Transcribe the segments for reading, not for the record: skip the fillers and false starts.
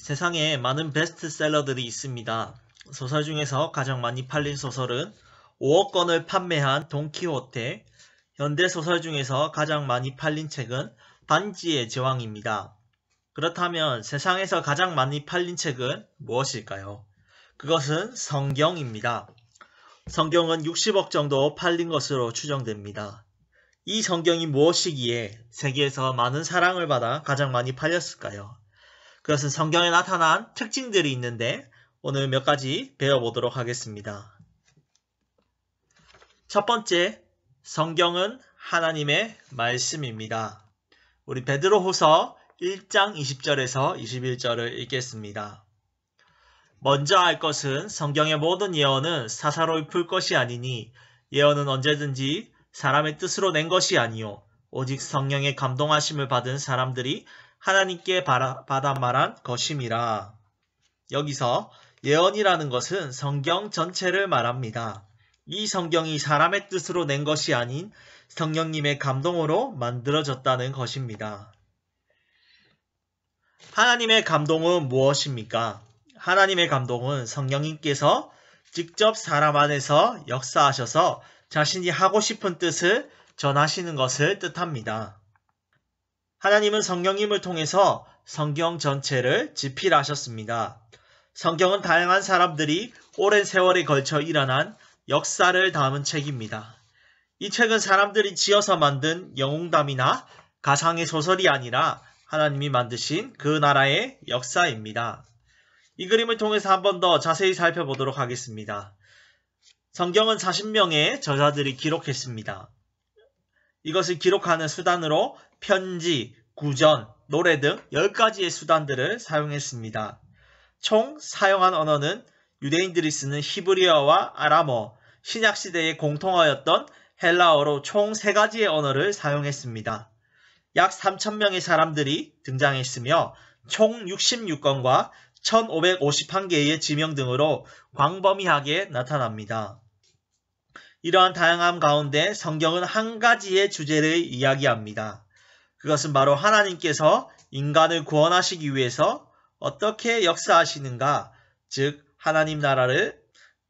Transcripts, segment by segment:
세상에 많은 베스트셀러들이 있습니다. 소설 중에서 가장 많이 팔린 소설은 5억 권을 판매한 돈키호테, 현대소설 중에서 가장 많이 팔린 책은 반지의 제왕입니다. 그렇다면 세상에서 가장 많이 팔린 책은 무엇일까요? 그것은 성경입니다. 성경은 60억 정도 팔린 것으로 추정됩니다. 이 성경이 무엇이기에 세계에서 많은 사랑을 받아 가장 많이 팔렸을까요? 그것은 성경에 나타난 특징들이 있는데 오늘 몇 가지 배워보도록 하겠습니다. 첫 번째, 성경은 하나님의 말씀입니다. 우리 베드로후서 1장 20절에서 21절을 읽겠습니다. 먼저 알 것은 성경의 모든 예언은 사사로이 풀 것이 아니니 예언은 언제든지 사람의 뜻으로 낸 것이 아니요 오직 성령의 감동하심을 받은 사람들이 하나님께 받아 말한 것임이라. 여기서 예언이라는 것은 성경 전체를 말합니다. 이 성경이 사람의 뜻으로 낸 것이 아닌 성령님의 감동으로 만들어졌다는 것입니다. 하나님의 감동은 무엇입니까? 하나님의 감동은 성령님께서 직접 사람 안에서 역사하셔서 자신이 하고 싶은 뜻을 전하시는 것을 뜻합니다. 하나님은 성령님을 통해서 성경 전체를 집필하셨습니다. 성경은 다양한 사람들이 오랜 세월에 걸쳐 일어난 역사를 담은 책입니다. 이 책은 사람들이 지어서 만든 영웅담이나 가상의 소설이 아니라 하나님이 만드신 그 나라의 역사입니다. 이 그림을 통해서 한 번 더 자세히 살펴보도록 하겠습니다. 성경은 40명의 저자들이 기록했습니다. 이것을 기록하는 수단으로 편지, 구전, 노래 등 10가지의 수단들을 사용했습니다. 총 사용한 언어는 유대인들이 쓰는 히브리어와 아람어, 신약시대의 공통어였던 헬라어로 총 3가지의 언어를 사용했습니다. 약 3,000명의 사람들이 등장했으며 총 66권과 1,551개의 지명 등으로 광범위하게 나타납니다. 이러한 다양함 가운데 성경은 한 가지의 주제를 이야기합니다. 그것은 바로 하나님께서 인간을 구원하시기 위해서 어떻게 역사하시는가, 즉 하나님 나라를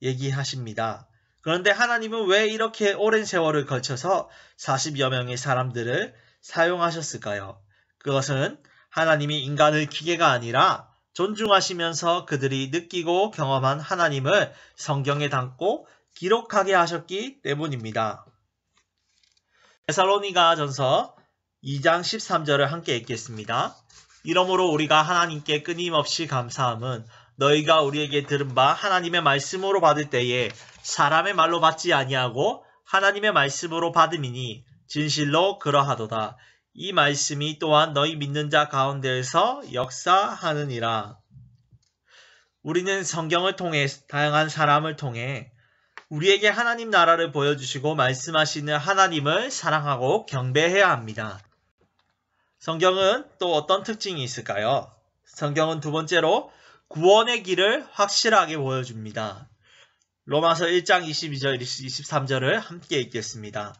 얘기하십니다. 그런데 하나님은 왜 이렇게 오랜 세월을 걸쳐서 40여 명의 사람들을 사용하셨을까요? 그것은 하나님이 인간을 기계가 아니라 존중하시면서 그들이 느끼고 경험한 하나님을 성경에 담고 기록하게 하셨기 때문입니다. 데살로니가전서 2장 13절을 함께 읽겠습니다. 이러므로 우리가 하나님께 끊임없이 감사함은 너희가 우리에게 들은 바 하나님의 말씀으로 받을 때에 사람의 말로 받지 아니하고 하나님의 말씀으로 받음이니 진실로 그러하도다. 이 말씀이 또한 너희 믿는 자 가운데에서 역사하느니라. 우리는 성경을 통해 다양한 사람을 통해 우리에게 하나님 나라를 보여주시고 말씀하시는 하나님을 사랑하고 경배해야 합니다. 성경은 또 어떤 특징이 있을까요? 성경은 두 번째로 구원의 길을 확실하게 보여줍니다. 로마서 1장 22절 23절을 함께 읽겠습니다.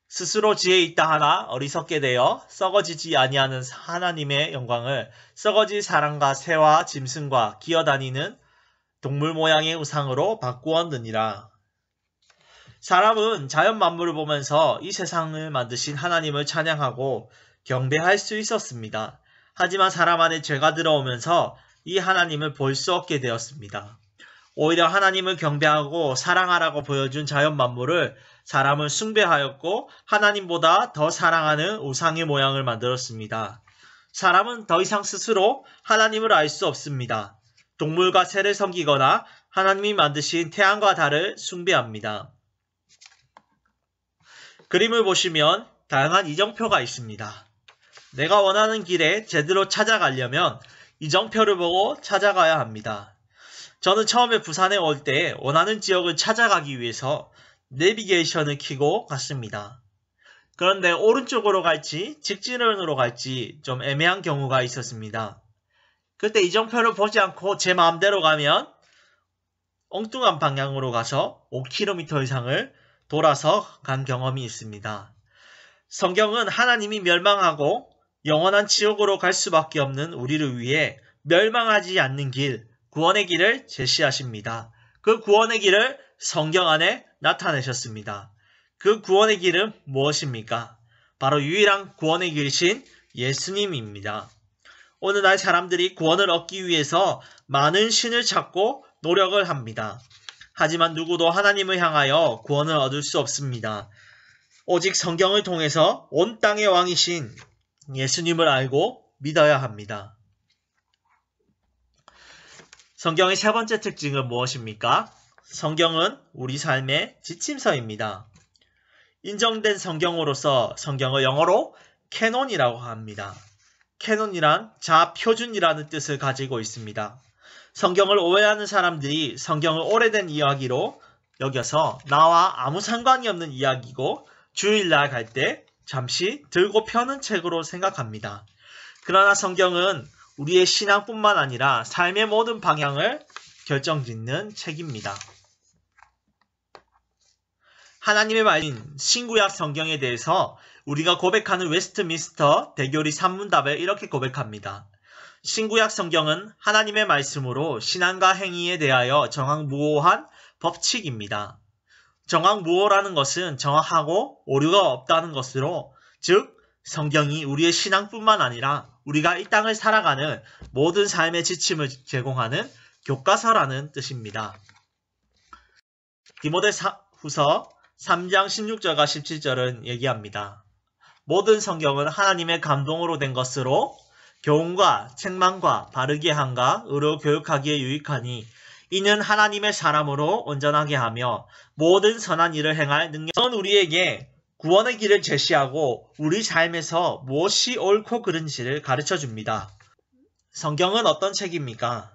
스스로 지혜 있다 하나 어리석게 되어 썩어지지 아니하는 하나님의 영광을 썩어질 사람과 새와 짐승과 기어다니는 동물 모양의 우상으로 바꾸었느니라. 사람은 자연 만물을 보면서 이 세상을 만드신 하나님을 찬양하고 경배할 수 있었습니다. 하지만 사람 안에 죄가 들어오면서 이 하나님을 볼 수 없게 되었습니다. 오히려 하나님을 경배하고 사랑하라고 보여준 자연 만물을 사람은 숭배하였고 하나님보다 더 사랑하는 우상의 모양을 만들었습니다. 사람은 더 이상 스스로 하나님을 알 수 없습니다. 동물과 새를 섬기거나 하나님이 만드신 태양과 달을 숭배합니다. 그림을 보시면 다양한 이정표가 있습니다. 내가 원하는 길에 제대로 찾아가려면 이정표를 보고 찾아가야 합니다. 저는 처음에 부산에 올 때 원하는 지역을 찾아가기 위해서 내비게이션을 켜고 갔습니다. 그런데 오른쪽으로 갈지 직진으로 갈지 좀 애매한 경우가 있었습니다. 그때 이정표를 보지 않고 제 마음대로 가면 엉뚱한 방향으로 가서 5km 이상을 돌아서 간 경험이 있습니다. 성경은 하나님이 멸망하고 영원한 지옥으로 갈 수밖에 없는 우리를 위해 멸망하지 않는 길, 구원의 길을 제시하십니다. 그 구원의 길을 성경 안에 나타내셨습니다. 그 구원의 길은 무엇입니까? 바로 유일한 구원의 길이신 예수님입니다. 오늘날 사람들이 구원을 얻기 위해서 많은 신을 찾고 노력을 합니다. 하지만 누구도 하나님을 향하여 구원을 얻을 수 없습니다. 오직 성경을 통해서 온 땅의 왕이신 예수님을 알고 믿어야 합니다. 성경의 세 번째 특징은 무엇입니까? 성경은 우리 삶의 지침서입니다. 인정된 성경으로서 성경을 영어로 캐논이라고 합니다. 캐논이란 자표준이라는 뜻을 가지고 있습니다. 성경을 오해하는 사람들이 성경을 오래된 이야기로 여겨서 나와 아무 상관이 없는 이야기고 주일날 갈 때 잠시 들고 펴는 책으로 생각합니다. 그러나 성경은 우리의 신앙뿐만 아니라 삶의 모든 방향을 결정짓는 책입니다. 하나님의 말인 신구약 성경에 대해서 우리가 고백하는 웨스트민스터 대교리 산문답을 이렇게 고백합니다. 신구약 성경은 하나님의 말씀으로 신앙과 행위에 대하여 정확무오한 법칙입니다. 정확무오라는 것은 정확하고 오류가 없다는 것으로, 즉 성경이 우리의 신앙뿐만 아니라 우리가 이 땅을 살아가는 모든 삶의 지침을 제공하는 교과서라는 뜻입니다. 디모데후서 3장 16절과 17절은 얘기합니다. 모든 성경은 하나님의 감동으로 된 것으로 교훈과 책망과 바르게 함과 의로 교육하기에 유익하니 이는 하나님의 사람으로 온전하게 하며 모든 선한 일을 행할 능력은 우리에게 구원의 길을 제시하고 우리 삶에서 무엇이 옳고 그른지를 가르쳐 줍니다. 성경은 어떤 책입니까?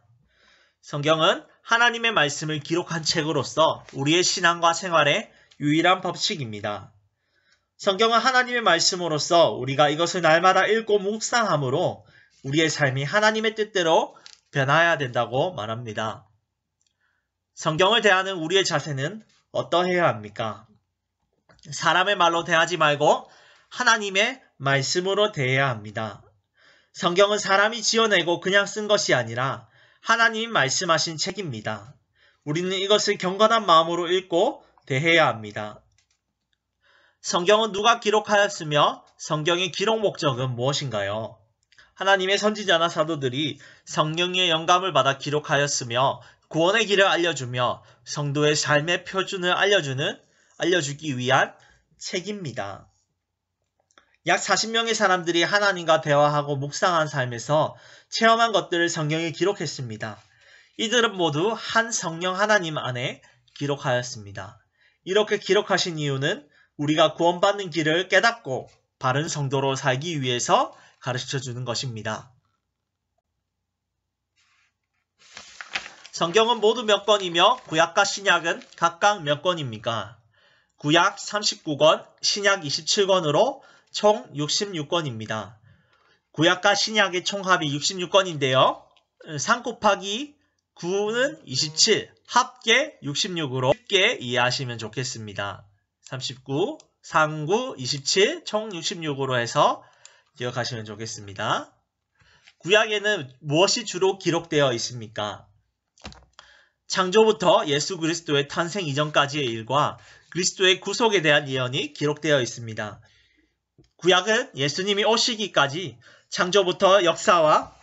성경은 하나님의 말씀을 기록한 책으로서 우리의 신앙과 생활의 유일한 법칙입니다. 성경은 하나님의 말씀으로서 우리가 이것을 날마다 읽고 묵상함으로 우리의 삶이 하나님의 뜻대로 변화해야 된다고 말합니다. 성경을 대하는 우리의 자세는 어떠해야 합니까? 사람의 말로 대하지 말고 하나님의 말씀으로 대해야 합니다. 성경은 사람이 지어내고 그냥 쓴 것이 아니라 하나님이 말씀하신 책입니다. 우리는 이것을 경건한 마음으로 읽고 대해야 합니다. 성경은 누가 기록하였으며 성경의 기록 목적은 무엇인가요? 하나님의 선지자나 사도들이 성령의 영감을 받아 기록하였으며 구원의 길을 알려주며 성도의 삶의 표준을 알려주기 위한 책입니다. 약 40명의 사람들이 하나님과 대화하고 묵상한 삶에서 체험한 것들을 성경에 기록했습니다. 이들은 모두 한 성령 하나님 안에 기록하였습니다. 이렇게 기록하신 이유는 우리가 구원받는 길을 깨닫고 바른 성도로 살기 위해서 가르쳐주는 것입니다. 성경은 모두 몇 권이며 구약과 신약은 각각 몇 권입니까? 구약 39권, 신약 27권으로 총 66권입니다. 구약과 신약의 총합이 66권인데요. 3 곱하기 9는 27, 합계 66으로 쉽게 이해하시면 좋겠습니다. 39, 39, 27, 총 66으로 해서 기억하시면 좋겠습니다. 구약에는 무엇이 주로 기록되어 있습니까? 창조부터 예수 그리스도의 탄생 이전까지의 일과 그리스도의 구속에 대한 예언이 기록되어 있습니다. 구약은 예수님이 오시기까지 창조부터 역사와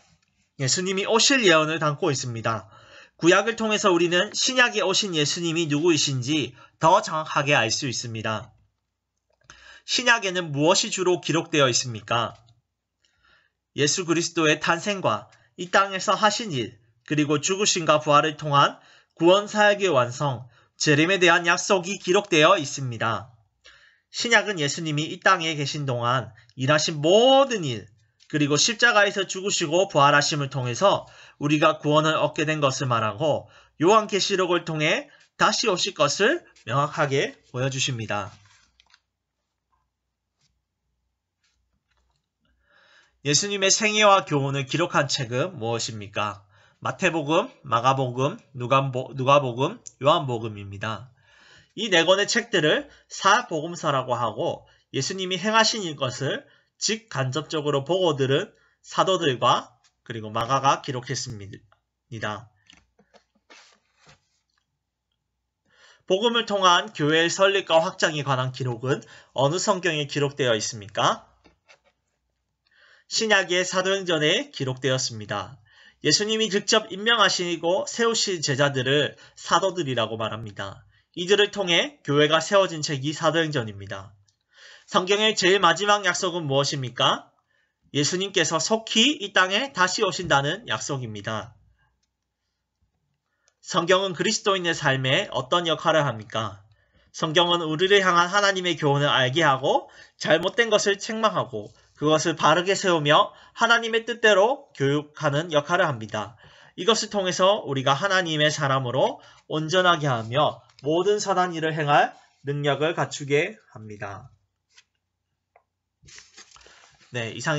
예수님이 오실 예언을 담고 있습니다. 구약을 통해서 우리는 신약에 오신 예수님이 누구이신지 더 정확하게 알 수 있습니다. 신약에는 무엇이 주로 기록되어 있습니까? 예수 그리스도의 탄생과 이 땅에서 하신 일, 그리고 죽으심과 부활을 통한 구원 사역의 완성, 재림에 대한 약속이 기록되어 있습니다. 신약은 예수님이 이 땅에 계신 동안 일하신 모든 일, 그리고 십자가에서 죽으시고 부활하심을 통해서 우리가 구원을 얻게 된 것을 말하고 요한계시록을 통해 다시 오실 것을 명확하게 보여주십니다. 예수님의 생애와 교훈을 기록한 책은 무엇입니까? 마태복음, 마가복음, 누가복음, 요한복음입니다. 이 네 권의 책들을 사복음서라고 하고 예수님이 행하신 것을 직간접적으로 보고 들은 사도들과 그리고 마가가 기록했습니다. 복음을 통한 교회의 설립과 확장에 관한 기록은 어느 성경에 기록되어 있습니까? 신약의 사도행전에 기록되었습니다. 예수님이 직접 임명하시고 세우신 제자들을 사도들이라고 말합니다. 이들을 통해 교회가 세워진 책이 사도행전입니다. 성경의 제일 마지막 약속은 무엇입니까? 예수님께서 속히 이 땅에 다시 오신다는 약속입니다. 성경은 그리스도인의 삶에 어떤 역할을 합니까? 성경은 우리를 향한 하나님의 교훈을 알게 하고 잘못된 것을 책망하고 그것을 바르게 세우며 하나님의 뜻대로 교육하는 역할을 합니다. 이것을 통해서 우리가 하나님의 사람으로 온전하게 하며 모든 선한 일을 행할 능력을 갖추게 합니다. 네, 이상